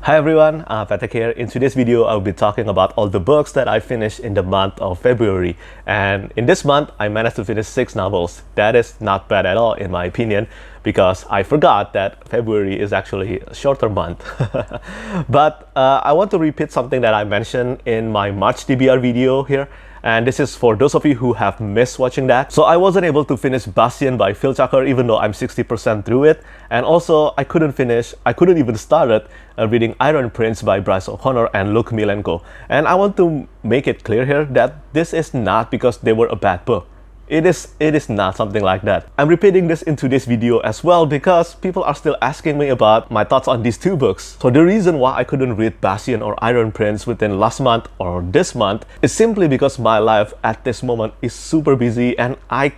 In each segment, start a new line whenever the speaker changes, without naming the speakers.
Hi everyone, Petrik here. In today's video, I'll be talking about all the books that I finished in the month of February. And in this month, I managed to finish 6 novels. That is not bad at all in my opinion, because I forgot that February is actually a shorter month. But I want to repeat something that I mentioned in my March TBR video here. And this is for those of you who have missed watching that. So I wasn't able to finish Bastion by Phil Tucker even though I'm 60% through it. And also I couldn't even start reading Iron Prince by Bryce O'Connor and Luke Milenko. And I want to make it clear here that this is not because they were a bad book. It is not something like that. I'm repeating this in today's video as well because people are still asking me about my thoughts on these 2 books. So the reason why I couldn't read Bastion or Iron Prince within last month or this month is simply because my life at this moment is super busy and I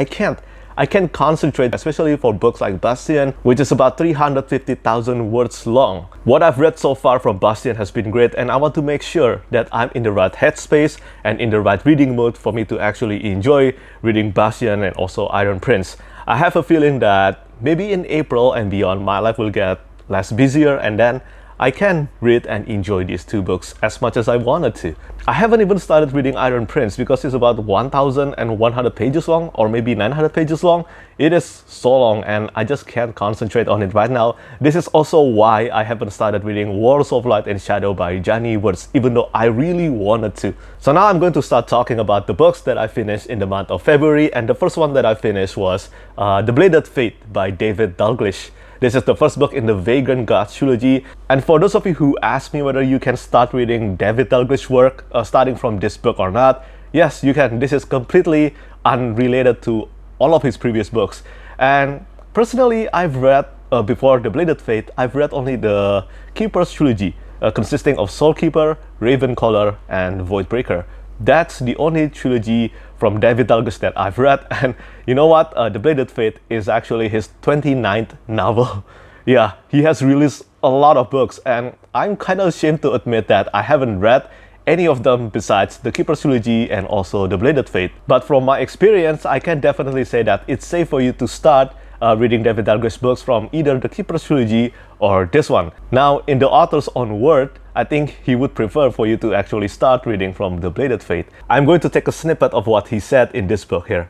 can't concentrate, especially for books like Bastion, which is about 350,000 words long. What I've read so far from Bastion has been great, and I want to make sure that I'm in the right headspace and in the right reading mood for me to actually enjoy reading Bastion and also Iron Prince. I have a feeling that maybe in April and beyond, my life will get less busier, and then I can read and enjoy these 2 books as much as I wanted to. I haven't even started reading Iron Prince because it's about 1,100 pages long or maybe 900 pages long. It is so long and I just can't concentrate on it right now. This is also why I haven't started reading Wars of Light and Shadow by Johnny Wirtz, even though I really wanted to. So now I'm going to start talking about the books that I finished in the month of February, and the first one that I finished was The Bladed Fate by David Dalglish. This is the first book in the Vagrant Gods trilogy, and for those of you who ask me whether you can start reading David Dalglish work starting from this book or not, yes, you can. This is completely unrelated to all of his previous books. And personally, I've read, before The Bladed Fate, I've read only the Keepers trilogy, consisting of Soulkeeper, Ravencaller, and Voidbreaker. That's the only trilogy from David Dalglish that I've read, and you know what? The Bladed Fate is actually his 29th novel. Yeah, he has released a lot of books, and I'm kind of ashamed to admit that I haven't read any of them besides the Keepers trilogy and also The Bladed Fate. But from my experience, I can definitely say that it's safe for you to start reading David Dalglish books from either the Keepers trilogy or this one. Now, in the author's own word, I think he would prefer for you to actually start reading from The Bladed Fate. I'm going to take a snippet of what he said in this book here.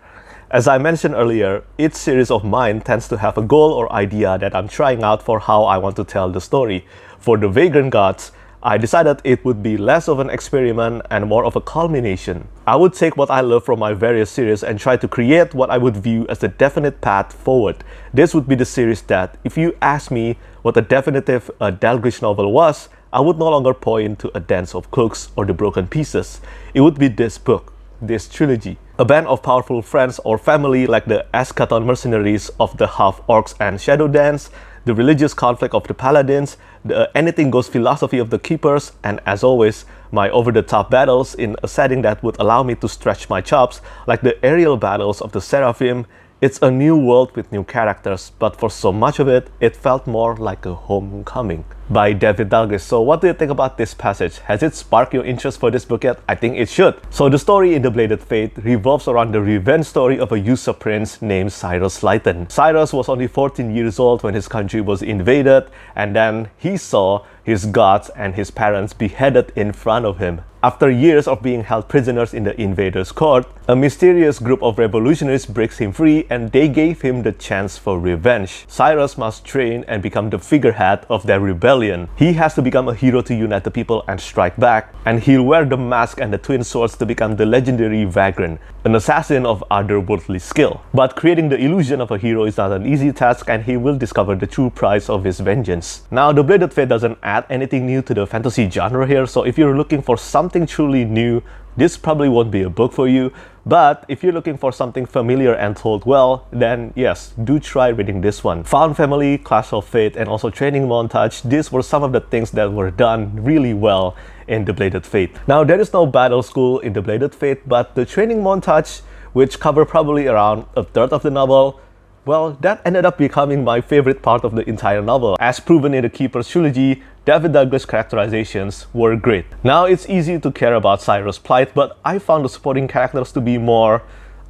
As I mentioned earlier, each series of mine tends to have a goal or idea that I'm trying out for how I want to tell the story. For the Vagrant Gods, I decided it would be less of an experiment and more of a culmination. I would take what I love from my various series and try to create what I would view as the definite path forward. This would be the series that, if you ask me what a definitive Dalglish novel was, I would no longer point to A Dance of Cloaks or The Broken Pieces. It would be this book, this trilogy. A band of powerful friends or family like the Eschaton mercenaries of the Half-Orcs and Shadow Dance, the religious conflict of the Paladins, the anything-goes philosophy of the Keepers, and as always, my over-the-top battles in a setting that would allow me to stretch my chops, like the aerial battles of the Seraphim. It's a new world with new characters, but for so much of it, it felt more like a homecoming. By David Dalglish. So what do you think about this passage? Has it sparked your interest for this book yet? I think it should. So the story in The Bladed Fate revolves around the revenge story of a usurper prince named Cyrus Lytton. Cyrus was only 14 years old when his country was invaded, and then he saw his gods and his parents beheaded in front of him. After years of being held prisoners in the invaders' court, a mysterious group of revolutionaries breaks him free, and they gave him the chance for revenge. Cyrus must train and become the figurehead of their rebellion. He has to become a hero to unite the people and strike back, and he'll wear the mask and the twin swords to become the legendary Vagrant, an assassin of otherworldly skill. But creating the illusion of a hero is not an easy task, and he will discover the true price of his vengeance. Now, The Bladed Fate doesn't add anything new to the fantasy genre here, so if you're looking for something truly new, this probably won't be a book for you. But if you're looking for something familiar and told well, then yes, do try reading this one. Found Family, Clash of Fate, and also Training Montage, these were some of the things that were done really well in The Bladed Fate. Now, there is no battle school in The Bladed Fate, but the Training Montage, which cover probably around a third of the novel, well, that ended up becoming my favorite part of the entire novel. As proven in the Keepers trilogy, David Dalglish characterizations were great. Now, it's easy to care about Cyrus' plight, but I found the supporting characters to be more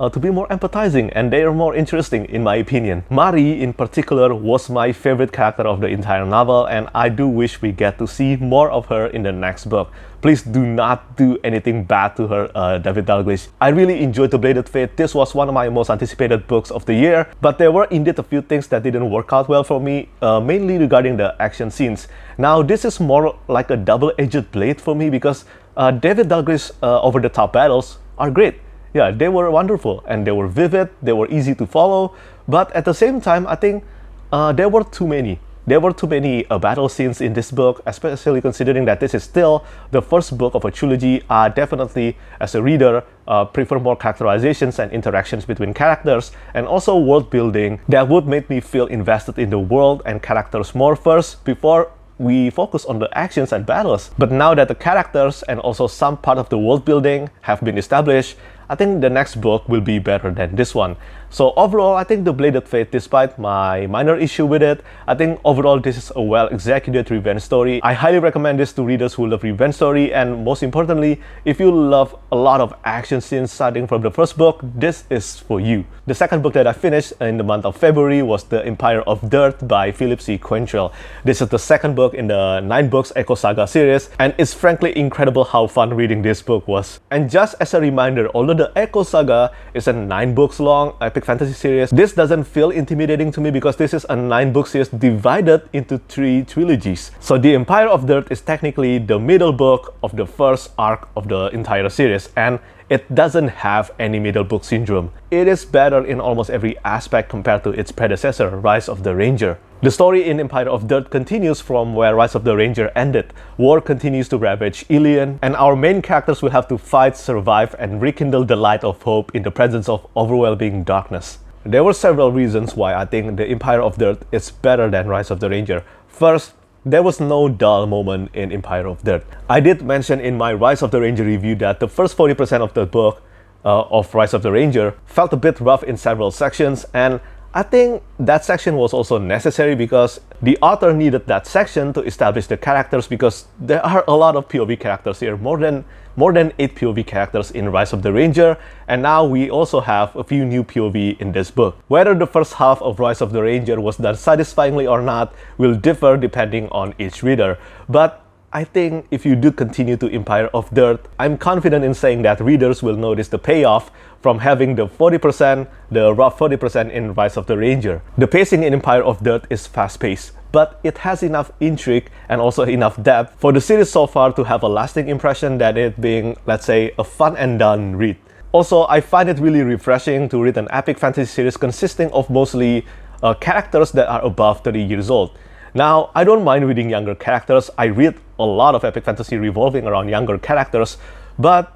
to be more empathizing, and they are more interesting in my opinion. Mari in particular was my favorite character of the entire novel, and I do wish we get to see more of her in the next book. Please do not do anything bad to her, David Dalglish. I really enjoyed The Bladed Fate. This was one of my most anticipated books of the year, but there were indeed a few things that didn't work out well for me, mainly regarding the action scenes. Now, this is more like a double-edged blade for me because David Dalglish over-the-top battles are great. Yeah, they were wonderful and they were vivid, they were easy to follow, but at the same time, I think there were too many. There were too many battle scenes in this book, especially considering that this is still the first book of a trilogy. I definitely, as a reader, prefer more characterizations and interactions between characters, and also world building that would make me feel invested in the world and characters more first before we focus on the actions and battles. But now that the characters and also some part of the world building have been established, I think the next book will be better than this one. So overall, I think The Bladed Fate, despite my minor issue with it, I think overall this is a well-executed revenge story. I highly recommend this to readers who love revenge story, and most importantly, if you love a lot of action scenes starting from the first book, this is for you. The second book that I finished in the month of February was The Empire of Dirt by Philip C. Quaintrell. This is the second book in the 9 books Echo Saga series, and it's frankly incredible how fun reading this book was. And just as a reminder, although the Echo Saga is a 9 books long epic fantasy series, this doesn't feel intimidating to me because this is a 9-book series divided into 3 trilogies. So The Empire of Dirt is technically the middle book of the first arc of the entire series, and it doesn't have any middle book syndrome. It is better in almost every aspect compared to its predecessor, Rise of the Ranger. The story in Empire of Dirt continues from where Rise of the Ranger ended. War continues to ravage Ilion, and our main characters will have to fight, survive, and rekindle the light of hope in the presence of overwhelming darkness. There were several reasons why I think The Empire of Dirt is better than Rise of the Ranger. First, there was no dull moment in Empire of Dirt. I did mention in my Rise of the Ranger review that the first 40% of the book of Rise of the Ranger felt a bit rough in several sections, and I think that section was also necessary because the author needed that section to establish the characters, because there are a lot of POV characters here, more than 8 POV characters in Rise of the Ranger, and now we also have a few new POV in this book. Whether the first half of Rise of the Ranger was done satisfyingly or not will differ depending on each reader, but I think if you do continue to Empire of Dirt, I'm confident in saying that readers will notice the payoff from having the rough 40% in Rise of the Ranger. The pacing in Empire of Dirt is fast-paced, but it has enough intrigue and also enough depth for the series so far to have a lasting impression that it being, let's say, a fun and done read. Also, I find it really refreshing to read an epic fantasy series consisting of mostly characters that are above 30 years old. Now, I don't mind reading younger characters. I read a lot of epic fantasy revolving around younger characters, but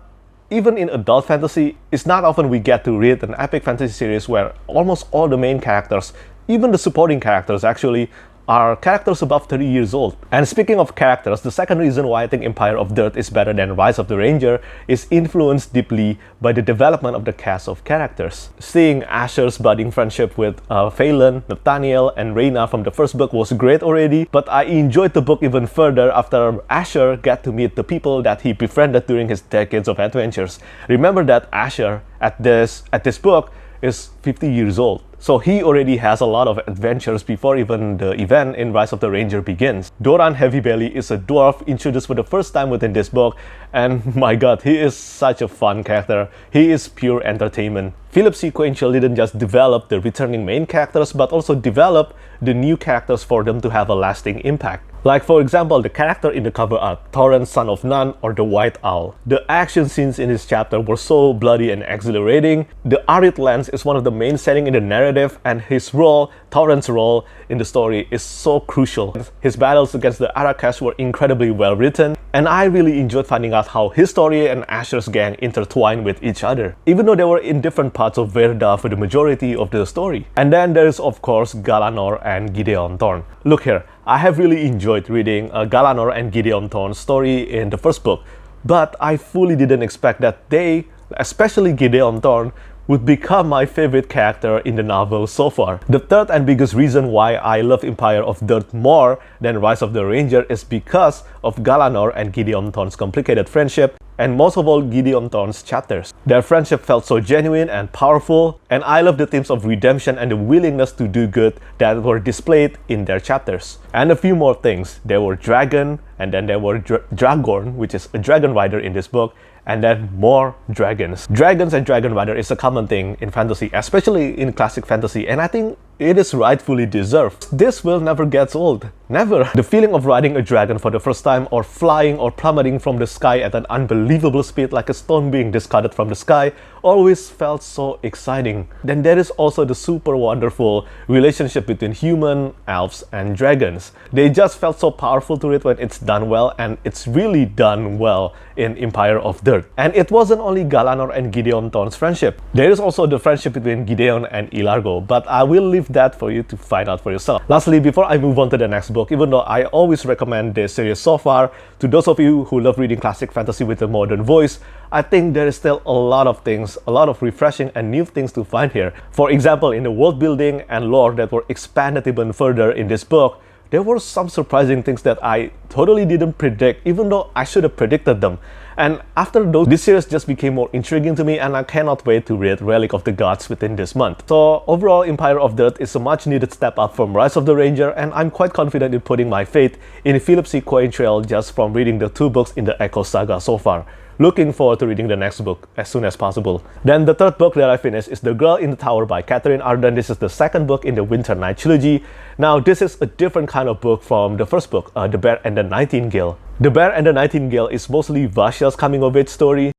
even in adult fantasy, it's not often we get to read an epic fantasy series where almost all the main characters, even the supporting characters actually, are characters above 30 years old. And speaking of characters, the second reason why I think Empire of Dirt is better than Rise of the Ranger is influenced deeply by the development of the cast of characters. Seeing Asher's budding friendship with Phelan, Nathaniel, and Reyna from the first book was great already, but I enjoyed the book even further after Asher got to meet the people that he befriended during his decades of adventures. Remember that Asher at this book is 50 years old. So he already has a lot of adventures before even the event in Rise of the Ranger begins. Doran Heavybelly is a dwarf introduced for the first time within this book, and my god, he is such a fun character. He is pure entertainment. Philip C. Quaintrell didn't just develop the returning main characters, but also develop the new characters for them to have a lasting impact. Like for example, the character in the cover art, Torrent, Son of None, or the White Owl. The action scenes in this chapter were so bloody and exhilarating. The arid lands is one of the main setting in the narrative, and his role, Torrent's role in the story, is so crucial. His battles against the Arakash were incredibly well written, and I really enjoyed finding out how his story and Asher's gang intertwine with each other, even though they were in different parts of Verda for the majority of the story. And then there is of course Galanor and Gideon Thorn. Look here, I have really enjoyed reading Galanor and Gideon Thorn's story in the first book, but I fully didn't expect that they, especially Gideon Thorn, would become my favorite character in the novel so far. The third and biggest reason why I love Empire of Dirt more than Rise of the Ranger is because of Galanor and Gideon Thorne's complicated friendship, and most of all Gideon Thorne's chapters. Their friendship felt so genuine and powerful, and I love the themes of redemption and the willingness to do good that were displayed in their chapters. And a few more things. There were dragon, and then there were Dragorn, which is a dragon rider in this book, and then more dragons. Dragons and dragon rider is a common thing in fantasy, especially in classic fantasy, and I think it is rightfully deserved. This will never get old. Never. The feeling of riding a dragon for the first time, or flying or plummeting from the sky at an unbelievable speed like a stone being discarded from the sky, always felt so exciting. Then there is also the super wonderful relationship between human, elves, and dragons. They just felt so powerful to it when it's done well, and it's really done well in Empire of Dirt. And it wasn't only Galanor and Gideon Thorne's friendship. There is also the friendship between Gideon and Ilargo, but I will leave that for you to find out for yourself. Lastly, before I move on to the next book, even though I always recommend this series so far, to those of you who love reading classic fantasy with a modern voice, I think there is still a lot of things, a lot of refreshing and new things to find here. For example, in the world building and lore that were expanded even further in this book, there were some surprising things that I totally didn't predict, even though I should have predicted them. And after those, this series just became more intriguing to me, and I cannot wait to read Relic of the Gods within this month. So overall, Empire of Dirt is a much needed step up from Rise of the Ranger, and I'm quite confident in putting my faith in Philip C. Quaintrell just from reading the 2 books in the Echo Saga so far. Looking forward to reading the next book as soon as possible. Then the third book that I finished is The Girl in the Tower by Katherine Arden. This is the second book in the Winter Night trilogy. Now this is a different kind of book from the first book, The Bear and the Nightingale. The Bear and the Nightingale is mostly Vasya's coming of age story.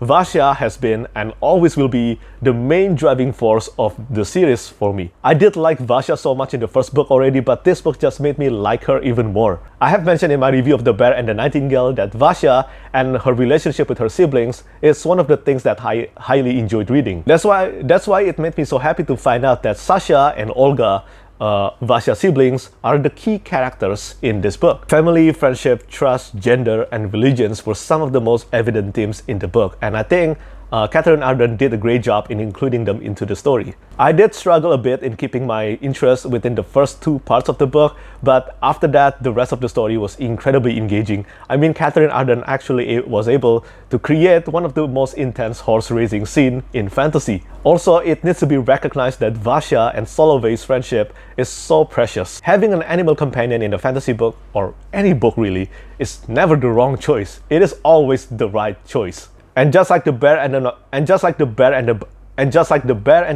Vasya has been and always will be the main driving force of the series for me. I did like Vasya so much in the first book already, but this book just made me like her even more. I have mentioned in my review of The Bear and the Nightingale that Vasya and her relationship with her siblings is one of the things that I highly enjoyed reading. That's why it made me so happy to find out that Sasha and Olga, Vasya siblings, are the key characters in this book. Family, friendship, trust, gender, and religions were some of the most evident themes in the book, and I think Katherine Arden did a great job in including them into the story. I did struggle a bit in keeping my interest within the first 2 parts of the book, but after that, the rest of the story was incredibly engaging. I mean, Katherine Arden actually was able to create one of the most intense horse racing scenes in fantasy. Also, it needs to be recognized that Vasya and Solovey's friendship is so precious. Having an animal companion in a fantasy book, or any book really, is never the wrong choice. It is always the right choice. And just like the Bear and the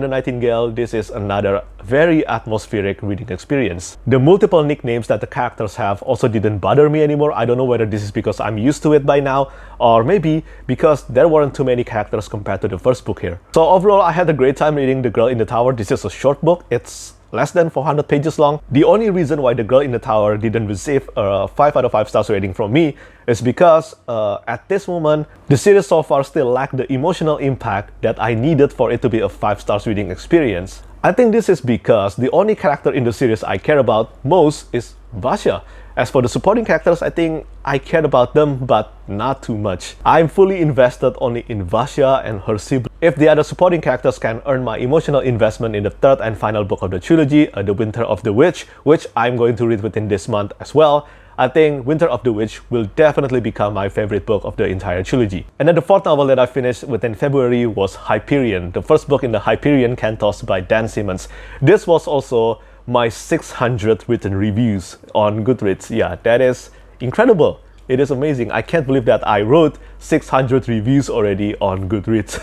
Nightingale, this is another very atmospheric reading experience. The multiple nicknames that the characters have also didn't bother me anymore. I don't know whether this is because I'm used to it by now, or maybe because there weren't too many characters compared to the first book here. So overall, I had a great time reading The Girl in the Tower. This is a short book. It's less than 400 pages long. The only reason why The Girl in the Tower didn't receive a 5 out of 5 stars rating from me is because at this moment, the series so far still lacked the emotional impact that I needed for it to be a 5 stars reading experience. I think this is because the only character in the series I care about most is Vasya. As for the supporting characters, I think I cared about them, but not too much. I'm fully invested only in Vasya and her sibling. If the other supporting characters can earn my emotional investment in the third and final book of the trilogy, The Winter of the Witch, which I'm going to read within this month as well, I think Winter of the Witch will definitely become my favorite book of the entire trilogy. And then the fourth novel that I finished within February was Hyperion, the first book in the Hyperion Cantos by Dan Simmons. This was also my 600th written reviews on Goodreads. Yeah, that is incredible. It is amazing. I can't believe that I wrote 600 reviews already on Goodreads.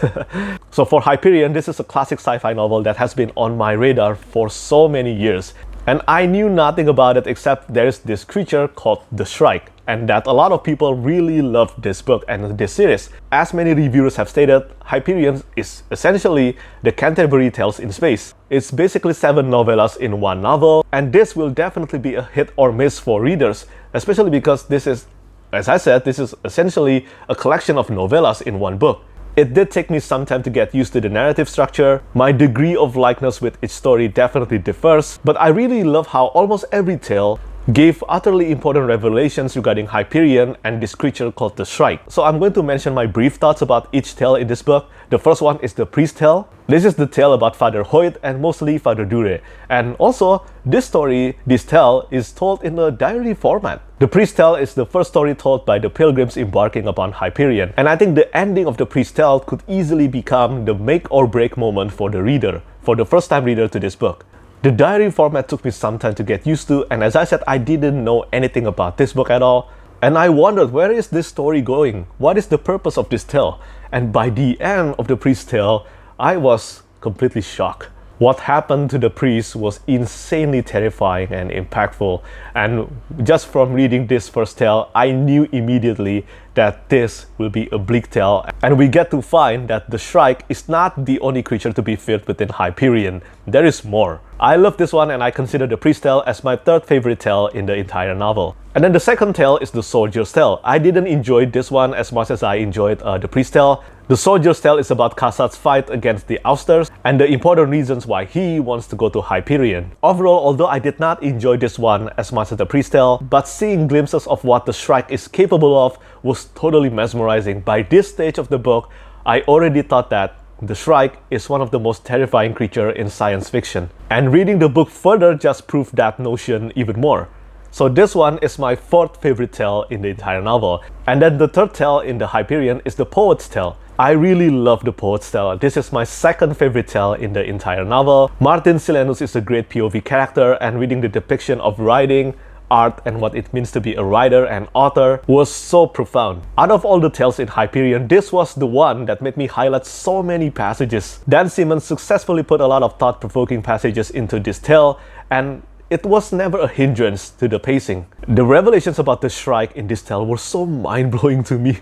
So for Hyperion, this is a classic sci-fi novel that has been on my radar for so many years. And I knew nothing about it except there's this creature called the Shrike, and that a lot of people really loved this book and this series. As many reviewers have stated, Hyperion is essentially the Canterbury Tales in space. It's basically 7 novellas in one novel, and this will definitely be a hit or miss for readers, especially because this is, as I said, this is essentially a collection of novellas in one book. It did take me some time to get used to the narrative structure. My degree of likeness with each story definitely differs, but I really love how almost every tale gave utterly important revelations regarding Hyperion and this creature called the Shrike. So I'm going to mention my brief thoughts about each tale in this book. The first one is the priest tale. This is the tale about Father Hoyt and mostly Father Dure. And also, this tale is told in a diary format. The priest tale is the first story told by the pilgrims embarking upon Hyperion. And I think the ending of the priest tale could easily become the make or break moment for the reader, for the first time reader to this book. The diary format took me some time to get used to, and as I said, I didn't know anything about this book at all. And I wondered, where is this story going? What is the purpose of this tale? And by the end of the priest tale, I was completely shocked. What happened to the priest was insanely terrifying and impactful. And just from reading this first tale, I knew immediately that this will be a bleak tale. And we get to find that the Shrike is not the only creature to be feared within Hyperion. There is more. I love this one, and I consider the priest tale as my third favorite tale in the entire novel. And then the second tale is the soldier's tale. I didn't enjoy this one as much as I enjoyed the priest tale. The soldier's tale is about Kassad's fight against the Ousters and the important reasons why he wants to go to Hyperion. Overall, although I did not enjoy this one as much as the priest tale, but seeing glimpses of what the Shrike is capable of was totally mesmerizing. By this stage of the book, I already thought that the Shrike is one of the most terrifying creatures in science fiction. And reading the book further just proved that notion even more. So this one is my fourth favorite tale in the entire novel. And then the third tale in the Hyperion is the Poet's Tale. I really love the Poet's Tale. This is my second favorite tale in the entire novel. Martin Silenus is a great POV character, and reading the depiction of writing, art, and what it means to be a writer and author was so profound. Out of all the tales in Hyperion, this was the one that made me highlight so many passages. Dan Simmons successfully put a lot of thought-provoking passages into this tale, and it was never a hindrance to the pacing. The revelations about the Shrike in this tale were so mind-blowing to me.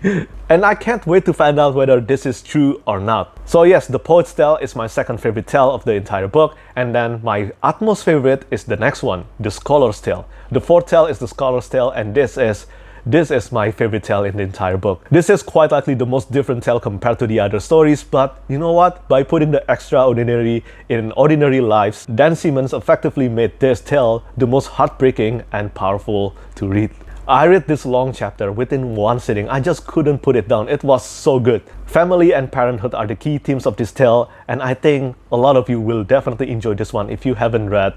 And I can't wait to find out whether this is true or not. So yes, the Poet's Tale is my second favorite tale of the entire book. And then my utmost favorite is the next one, the Scholar's Tale. The fourth tale is the Scholar's Tale, and this is my favorite tale in the entire book. This is quite likely the most different tale compared to the other stories, but you know what? By putting the extraordinary in ordinary lives, Dan Simmons effectively made this tale the most heartbreaking and powerful to read. I read this long chapter within one sitting. I just couldn't put it down. It was so good. Family and parenthood are the key themes of this tale, and I think a lot of you will definitely enjoy this one if you haven't read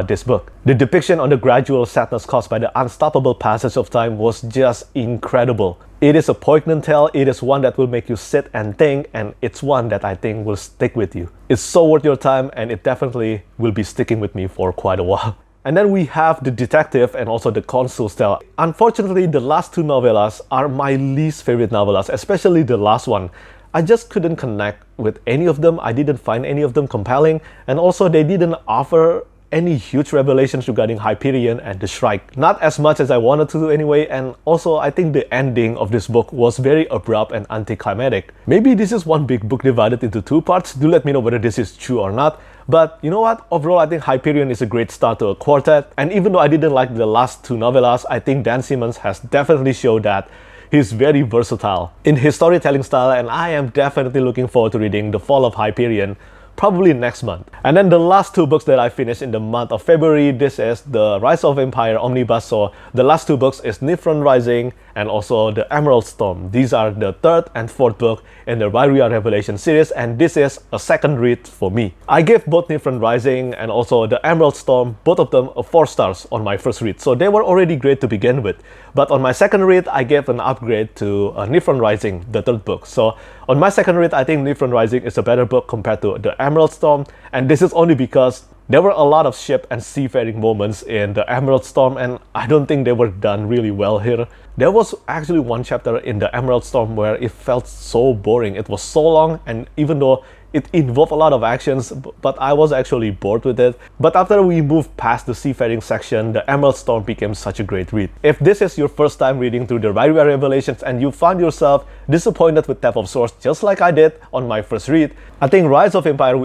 this book. The depiction on the gradual sadness caused by the unstoppable passage of time was just incredible. It is a poignant tale, it is one that will make you sit and think, and it's one that I think will stick with you. It's so worth your time, and it definitely will be sticking with me for quite a while. And then we have the detective and also the consul's tale. Unfortunately, the last two novellas are my least favorite novellas, especially the last one. I just couldn't connect with any of them. I didn't find any of them compelling, and also they didn't offer any huge revelations regarding Hyperion and the Shrike. Not as much as I wanted to do anyway, and also I think the ending of this book was very abrupt and anticlimactic. Maybe this is one big book divided into two parts. Do let me know whether this is true or not. But you know what? Overall, I think Hyperion is a great start to a quartet. And even though I didn't like the last two novellas, I think Dan Simmons has definitely showed that he's very versatile in his storytelling style, and I am definitely looking forward to reading The Fall of Hyperion probably next month. And then the last two books that I finished in the month of February, this is the Rise of Empire Omnibus. So the last two books is Nifron Rising and also the Emerald Storm. These are the third and fourth book in the Valyria Revelation series, and this is a second read for me. I gave both Nifron Rising and also the Emerald Storm, both of them, a 4 stars on my first read. So they were already great to begin with. But on my second read, I gave an upgrade to Nifron Rising, the third book. So on my second read, I think Nifron Rising is a better book compared to the Emerald Storm, and this is only because there were a lot of ship and seafaring moments in the Emerald Storm, and I don't think they were done really well here. There was actually one chapter in the Emerald Storm where it felt so boring. It was so long, and even though it involved a lot of actions, but I was actually bored with it. But after we moved past the seafaring section, the Emerald Storm became such a great read. If this is your first time reading through the Valyria Revelations and you found yourself disappointed with Depth of Swords just like I did on my first read, I think Rise of Empire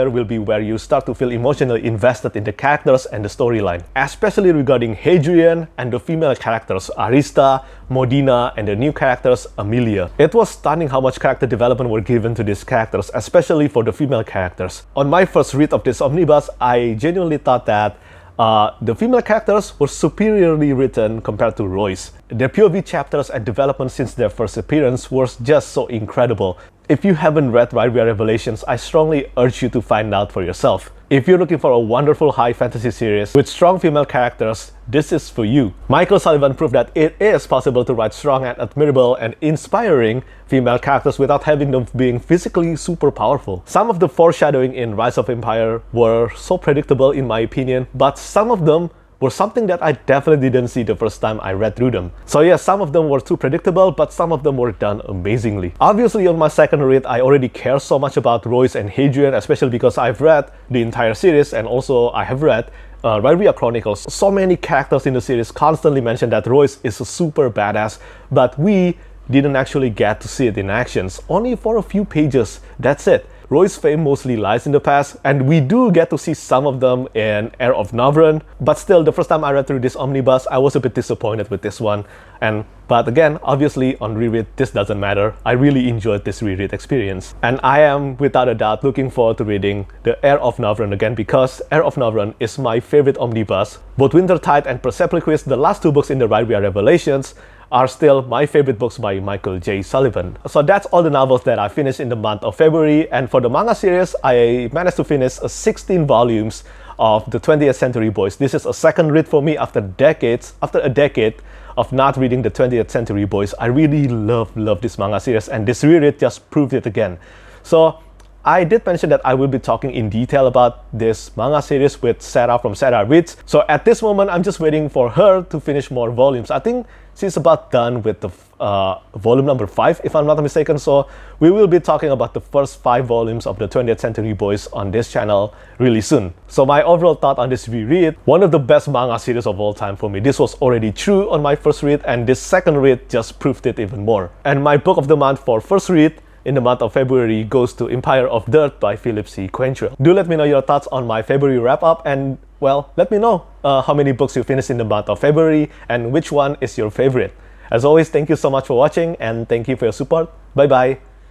will be where you start to feel emotionally invested in the characters and the storyline, especially regarding Hadrian and the female characters Arista, Modena, and the new characters Amelia. It was stunning how much character development were given to these characters, especially for the female characters. On my first read of this omnibus, I genuinely thought that The female characters were superiorly written compared to Roy's. Their POV chapters and development since their first appearance was just so incredible. If you haven't read Right We Are Revelations, I strongly urge you to find out for yourself. If you're looking for a wonderful high fantasy series with strong female characters, this is for you. Michael Sullivan proved that it is possible to write strong and admirable and inspiring female characters without having them being physically super powerful. Some of the foreshadowing in Rise of Empire were so predictable in my opinion, but some of them were something that I definitely didn't see the first time I read through them. So yeah, some of them were too predictable, but some of them were done amazingly. Obviously on my second read, I already care so much about Royce and Hadrian, especially because I've read the entire series and also I have read Right We Are Chronicles. So many characters in the series constantly mention that Royce is a super badass, but we didn't actually get to see it in actions, only for a few pages, that's it. Roy's fame mostly lies in the past, and we do get to see some of them in Heir of Navran, but still, the first time I read through this omnibus, I was a bit disappointed with this one. But again, obviously on reread, this doesn't matter. I really enjoyed this reread experience. And I am, without a doubt, looking forward to reading the Heir of Navran again, because Heir of Navran is my favorite omnibus. Both Wintertide and Persepolis, the last two books in the Right We Are Revelations, are still my favorite books by Michael J. Sullivan. So that's all the novels that I finished in the month of February, and for the manga series, I managed to finish 16 volumes of the 20th Century Boys. This is a second read for me after a decade of not reading the 20th Century Boys. I really love this manga series, and this reread just proved it again. So I did mention that I will be talking in detail about this manga series with Sarah from Sarah Reads. So at this moment, I'm just waiting for her to finish more volumes. I think she's about done with the volume number 5, if I'm not mistaken. So we will be talking about the first 5 volumes of the 20th Century Boys on this channel really soon. So my overall thought on this reread, one of the best manga series of all time for me. This was already true on my first read, and this second read just proved it even more. And my book of the month for first read in the month of February goes to Empire of Dirt by Philip C. Quaintrell. Do let me know your thoughts on my February wrap-up, and well, let me know how many books you finished in the month of February and which one is your favorite. As always, thank you so much for watching, and thank you for your support. Bye bye.